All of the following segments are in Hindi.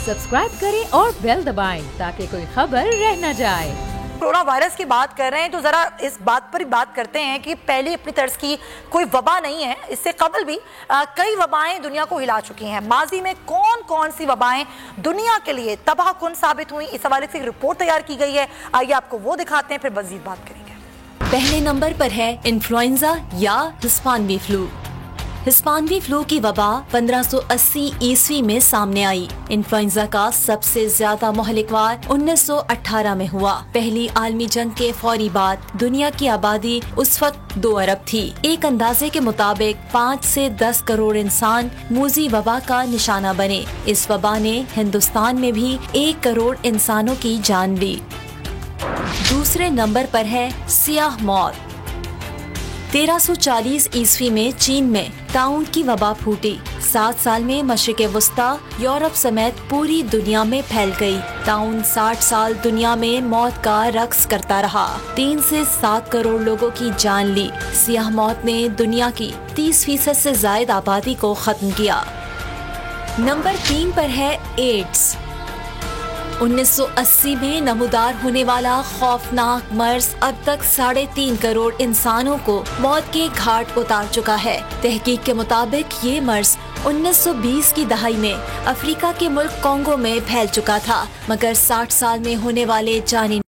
सब्सक्राइब करें और बेल दबाएं ताकि कोई खबर रह न जाए। कोरोना वायरस की बात कर रहे हैं तो जरा इस बात पर बात करते हैं कि पहले अपनी तर्ज की कोई वबा नहीं है। इससे कबल भी कई वबाएं दुनिया को हिला चुकी हैं। माजी में कौन कौन सी वबाएं दुनिया के लिए तबाहकुन साबित हुई, इस हवाले से एक रिपोर्ट तैयार की गई है। आइए आपको वो दिखाते हैं, फिर मजीद बात करेंगे। पहले नंबर पर है इन्फ्लुएंजा या हिस्पानवी फ्लू। हिस्पानवी फ्लू की वबा 1580 ईस्वी में सामने आई। इन्फ्लुएंजा का सबसे ज्यादा मोहलिक वार 1918 में हुआ। पहली आलमी जंग के फौरी बाद दुनिया की आबादी उस वक्त 2 अरब थी। एक अंदाजे के मुताबिक 5 से 10 करोड़ इंसान मूजी वबा का निशाना बने। इस वबा ने हिंदुस्तान में भी 1 करोड़ इंसानों की जान ली। दूसरे नंबर पर है सियाह मौत। 1340 ईस्वी में चीन में ताउन की वबा फूटी। 7 साल में मशरिक़ वस्ता, यूरोप समेत पूरी दुनिया में फैल गई। ताउन 60 साल दुनिया में मौत का रक्स करता रहा। 3 से 7 करोड़ लोगों की जान ली। सियाह मौत ने दुनिया की 30% से ज्यादा आबादी को खत्म किया। नंबर 3 पर है एड्स। 1980 में नमूदार होने वाला खौफनाक मर्ज अब तक 3.5 करोड़ इंसानों को मौत के घाट उतार चुका है। तहकीक के मुताबिक ये मर्ज 1920 की दहाई में अफ्रीका के मुल्क कोंगो में फैल चुका था, मगर 60 साल में होने वाले जानी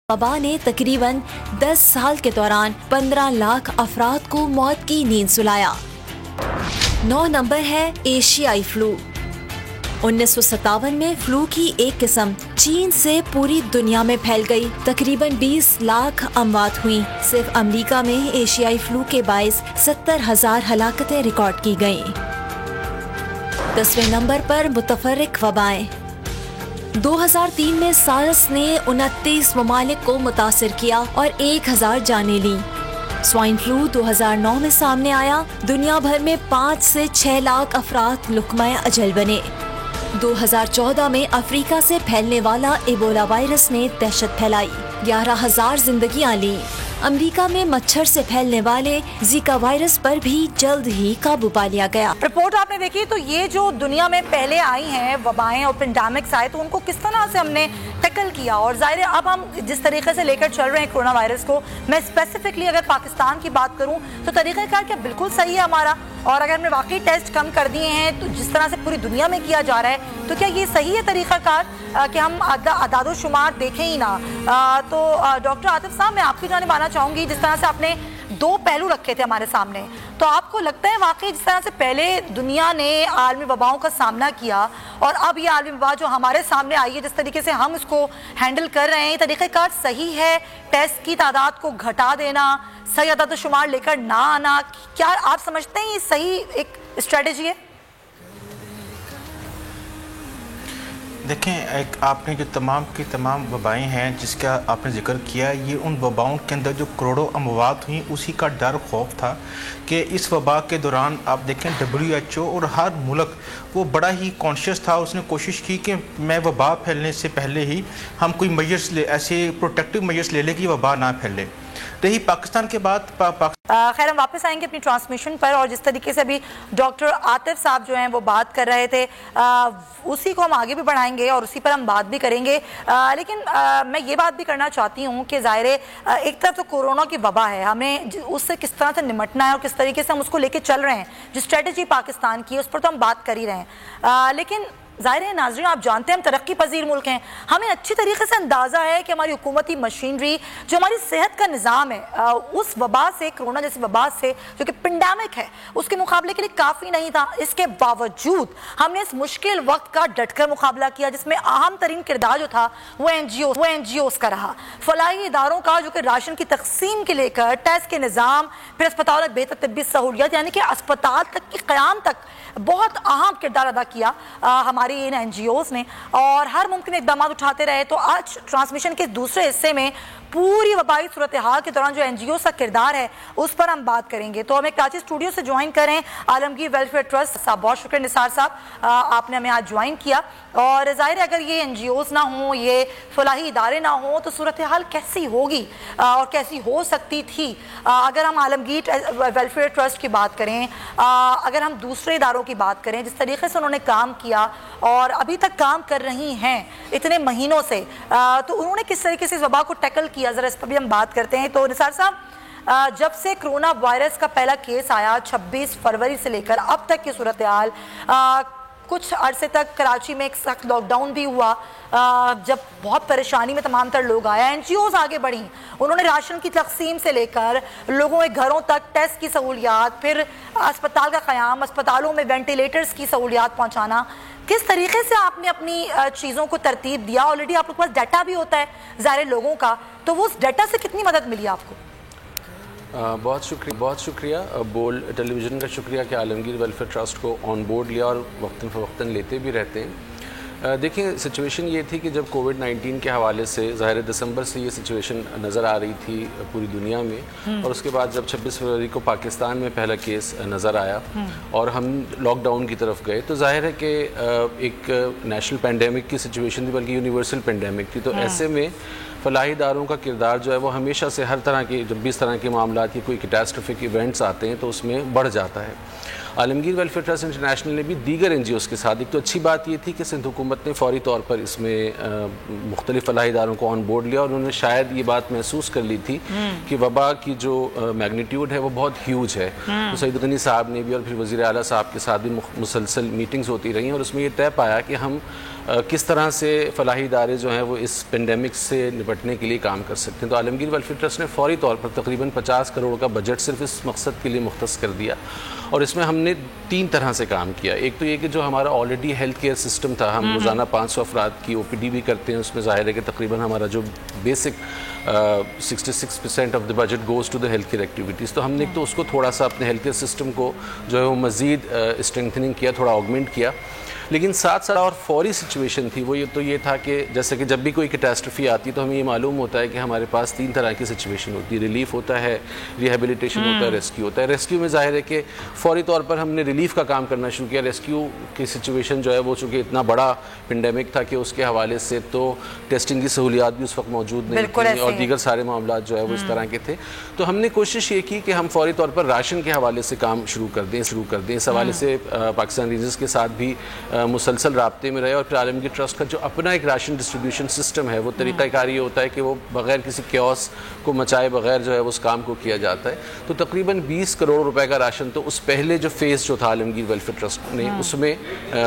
वबा ने तकरीबन 10 साल के दौरान 15 लाख अफराद को मौत की नींद सुलाया। 9 नंबर है एशियाई फ्लू। 1957 में फ्लू की एक किस्म चीन से पूरी दुनिया में फैल गई। तकरीबन 20 लाख अमवात हुई। सिर्फ अमेरिका में एशियाई फ्लू के बाइस 70,000 हलाकतें रिकॉर्ड की गयी। 10वें नंबर पर मुतफर्रिक वबाएं। 2003 में सार्स ने 29 ममालिक को मुतासिर किया और 1000 जानें ली। स्वाइन फ्लू 2009 में सामने आया। दुनिया भर में 5 से 6 लाख अफराद लुकमाए अजल बने। 2014 में अफ्रीका से फैलने वाला इबोला वायरस ने दहशत फैलाई। 11,000 जिंदगियां ली। अमेरिका में मच्छर से फैलने वाले जीका वायरस पर भी जल्द ही काबू पा लिया गया। रिपोर्ट आपने देखी तो ये जो दुनिया में पहले आई हैं वबाएं और पेंडेमिक्स आए तो उनको किस तरह से हमने टैकल किया, और जाहिर है अब हम जिस तरीके से लेकर चल रहे हैं कोरोना वायरस को, मैं स्पेसिफिकली अगर पाकिस्तान की बात करूं तो तरीक़ाकार क्या बिल्कुल सही है हमारा, और अगर हमने वाकई टेस्ट कम कर दिए हैं तो जिस तरह से पूरी दुनिया में किया जा रहा है तो क्या ये सही है तरीक़ाकार कि हम अदादो शुमार देखें ही ना। तो डॉक्टर आतिफ साहब, मैं आपकी जानिब आना चाहूँगी। जिस तरह से आपने 2 पहलू रखे थे हमारे सामने, तो आपको लगता है वाकई जिस तरह से पहले दुनिया ने आलमी वबाओं का सामना किया और अब ये आलमी वबा जो हमारे सामने आई है, जिस तरीके से हम इसको हैंडल कर रहे हैं, तरीक़ाकार सही है? टेस्ट की तादाद को घटा देना, सही अदाद शुमार लेकर ना आना, क्या आप समझते हैं ये सही एक स्ट्रेटेजी है? देखें, एक आपने जो तमाम की तमाम वबाएँ हैं जिसका आपने जिक्र किया, ये उन वबाओं के अंदर जो करोड़ों अमवात हुई उसी का डर खौफ था कि इस वबा के दौरान आप देखें WHO और हर मुल्क वो बड़ा ही कॉन्शियस था। उसने कोशिश की कि मैं वबा फैलने से पहले ही हम कोई मेजर्स ले, ऐसे प्रोटेक्टिव मेजर्स ले लें कि वबा ना फैले। रही पाकिस्तान के बाद खैर हम वापस आएंगे अपनी ट्रांसमिशन पर, और जिस तरीके से अभी डॉक्टर आतिफ साहब जो हैं वो बात कर रहे थे उसी को हम आगे भी बढ़ाएंगे और उसी पर हम बात भी करेंगे। लेकिन मैं ये बात भी करना चाहती हूँ कि ज़ाहिर एक तरफ तो कोरोना की वबा है, हमें उससे किस तरह से निपटना है और किस तरीके से हम उसको लेके चल रहे हैं, जो स्ट्रेटजी पाकिस्तान की है उस पर तो हम बात कर ही रहे हैं। लेकिन ज़ाहिर है नाज़रीन, आप जानते हैं हम तरक्की पजीर मुल्क हैं, हमें अच्छी तरीके से अंदाज़ा है कि हमारी हुकूमती मशीनरी, जो हमारी सेहत का निज़ाम है, उस वबा से, कोरोना जैसी वबा से जो कि पेंडेमिक है, उसके मुकाबले के लिए काफ़ी नहीं था। इसके बावजूद हमने इस मुश्किल वक्त का डटकर मुकाबला किया, जिसमें अहम तरीन किरदार जो था वो NGOs का रहा, फलाही इदारों का, जो कि राशन की तकसीम के लेकर टेस्ट के निज़ाम, फिर अस्पताल में बेहतर तिब्बी सहूलियत, यानी कि अस्पताल तक की क़याम तक बहुत अहम किरदार अदा किया हमारी इन NGOs ने, और हर मुमकिन इक़दाम उठाते रहे। तो आज ट्रांसमिशन के दूसरे हिस्से में पूरी वबाई सूरत हाल के दौरान जो NGOs का किरदार है उस पर हम बात करेंगे। तो हमें कराची स्टूडियो से ज्वाइन करें आलमगीर वेलफेयर ट्रस्ट साहब। बहुत शुक्रिया निसार साहब, आपने हमें आज ज्वाइन किया। और ज़ाहिर है अगर ये NGOs ना हों, ये फलाही इदारे ना हों, तो सूरत हाल कैसी होगी और कैसी हो सकती थी। अगर हम आलमगीर वेलफेयर ट्रस्ट की बात करें, अगर हम दूसरे इदारों की बात करें, जिस तरीके से उन्होंने काम किया और अभी तक काम कर रही हैं इतने महीनों से, तो उन्होंने किस तरीके से इस वबा को टैकल किया, ज़रा इस पर भी हम बात करते हैं। तो निसार साहब, जब से कोरोना वायरस का पहला केस आया 26 फरवरी से लेकर अब तक की सूरत हाल, कुछ अरसे तक कराची में एक सख्त लॉकडाउन भी हुआ, जब बहुत परेशानी में तमाम तर लोग आया, NGOs आगे बढ़ी, उन्होंने राशन की तकसीम से लेकर लोगों के घरों तक टेस्ट की सहूलियात, फिर अस्पताल का क़याम, अस्पतालों में वेंटिलेटर्स की सहूलियात पहुँचाना। किस तरीके से आपने अपनी चीज़ों को तरतीब दिया? ऑलरेडी आप लोग के पास डाटा भी होता है ज़ाहिर लोगों का, तो वो उस डाटा से कितनी मदद मिली आपको? बहुत शुक्रिया बोल टेलीविज़न का शुक्रिया कि आलमगीर वेलफेयर ट्रस्ट को ऑन बोर्ड लिया और वक्तन फ़वक्तन लेते भी रहते हैं। देखिए, सिचुएशन ये थी कि जब कोविड-19 के हवाले से ज़ाहिर दिसंबर से ये सिचुएशन नज़र आ रही थी पूरी दुनिया में, और उसके बाद जब 26 फरवरी को पाकिस्तान में पहला केस नज़र आया और हम लॉकडाउन की तरफ गए, तो ज़ाहिर है कि एक नेशनल पेंडेमिक की सिचुएशन थी, बल्कि यूनिवर्सल पेंडेमिक थी। तो ऐसे में फलाही इदारों का किरदार जो है वो हमेशा से हर तरह के, जब भी इस तरह के मामला की कोई कैटास्ट्रोफिक इवेंट्स आते हैं तो उसमें बढ़ जाता है। आलमगीर वेलफेयर ट्रस्ट इंटरनेशनल ने भी दीगर NGOs के साथ, एक तो अच्छी बात ये थी कि सिंध हुकूमत ने फौरी तौर पर इसमें मुख्तलिफ फलाही इदारों को ऑन बोर्ड लिया, और उन्होंने शायद ये बात महसूस कर ली थी कि वबा की जो मैग्नीट्यूड है वो बहुत ह्यूज है। तो सईद गनी साहब ने भी और फिर वज़ीर आला साहब के साथ भी मुसलसल मीटिंग्स होती रहीं, और उसमें ये तय पाया कि हम किस तरह से फलाही इदारे जो हैं वो इस पेंडेमिक से निपटने के लिए काम कर सकते हैं। तो आलमगीर वेलफेयर ट्रस्ट ने फौरी तौर पर तकरीबन 50 करोड़ का बजट सिर्फ इस मकसद के लिए मुख्तस कर दिया, और इसमें हमने 3 तरह से काम किया। एक तो ये कि जो हमारा ऑलरेडी हेल्थ केयर सिस्टम था, हम रोज़ाना 500 अफराद की OPD भी करते हैं, उसमें ज़ाहिर है कि तकरीबन हमारा जो basic 66% of the budget goes to the health care activities. तो हमने एक तो उसको थोड़ा सा अपने हेल्थ केयर सिस्टम को जो है वो मज़ीद स्ट्रेंथनिंग किया, थोड़ा ऑगमेंट किया। लेकिन साथ साथ और फौरी सिचुएशन थी वो ये था कि जैसे कि जब भी कोई कैटास्ट्रोफी आती है तो हमें ये मालूम होता है कि हमारे पास 3 तरह की सिचुएशन होती है, रिलीफ होता है, रिहेबिलिटेशन होता है, रेस्क्यू होता है। रेस्क्यू में ज़ाहिर है कि फौरी तौर पर हमने रिलीफ का काम करना शुरू किया। रेस्क्यू की सिचुएशन जो है वो चूँकि इतना बड़ा पेंडेमिक था कि उसके हवाले से तो टेस्टिंग की सहूलियात भी उस वक्त मौजूद नहीं थी, और दीगर सारे मामला जो है वो इस तरह के थे। तो हमने कोशिश ये की कि हम फौरी तौर पर राशन के हवाले से काम शुरू कर दें। इस हवाले से पाकिस्तान रीजन्स के साथ भी मुसलसल राब्ते में रहे, और फिर आलमगीर ट्रस्ट का जो अपना एक राशन डिस्ट्रीब्यूशन सिस्टम है वो तरीक़ाकार ये होता है कि वो बग़ैर किसी क्योस को मचाए बगैर जो है उस काम को किया जाता है। तो तकरीबन 20 करोड़ रुपए का राशन तो उस पहले जो फेज़ जो था आलमगीर वेलफेयर ट्रस्ट ने उसमें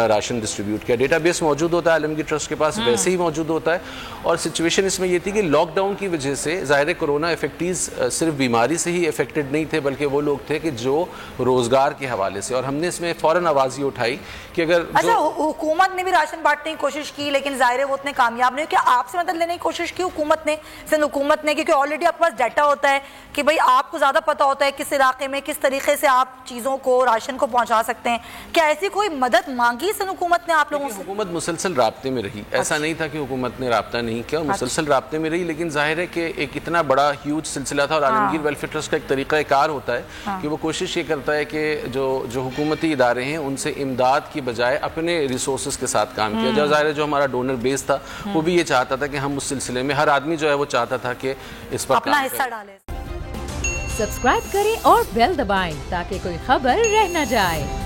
राशन डिस्ट्रीब्यूट किया। डेटाबेस मौजूद होता है आलमगीर ट्रस्ट के पास, वैसे ही मौजूद होता है। और सिचुएशन इसमें ये थी कि लॉकडाउन की वजह से ज़ाहिर कोरोना इफेक्टीज़ सिर्फ बीमारी से ही इफेक्टेड नहीं थे, बल्कि वो लोग थे कि जो रोज़गार के हवाले से, और हमने इसमें फ़ौरन आवाज़ उठाई कि अगर अच्छा हुकूमत ने भी राशन बांटने की कोशिश की, लेकिन ज़ाहिर है वो उतने कामयाब नहीं। क्या आपसे मदद लेने की कोशिश की हुकूमत ने, सिंध हुकूमत ने? क्योंकि ऑलरेडी आपके पास डाटा होता है कि भाई आपको ज़्यादा पता होता है किस इलाके में किस तरीके से आप चीज़ों को, राशन को पहुँचा सकते हैं। क्या ऐसी कोई मदद मांगी सिंध हुकूमत ने आप लोगों से? हुकूमत मुसलसल राब्ते में रही, ऐसा नहीं था कि हुकूमत ने राब्ता नहीं किया, मुसलसल राब्ते में रही। लेकिन जाहिर है कि एक इतना बड़ा ह्यूज सिलसिला था, और आलमगीर वेलफेयर ट्रस्ट का एक तरीक़ाकार होता है कि वो कोशिश ये करता है कि जो हुकूमती इदारे हैं उनसे इमदाद की बजाय अपने रिसोर्स के साथ काम किया जाए। जाहिर है जो हमारा डोनर बेस था वो भी ये चाहता था कि हम उस सिलसिले में, हर आदमी जो है वो चाहता था कि इस पर अपना हिस्सा डालें। सब्सक्राइब करें और बेल दबाएं ताकि कोई खबर रह न जाए।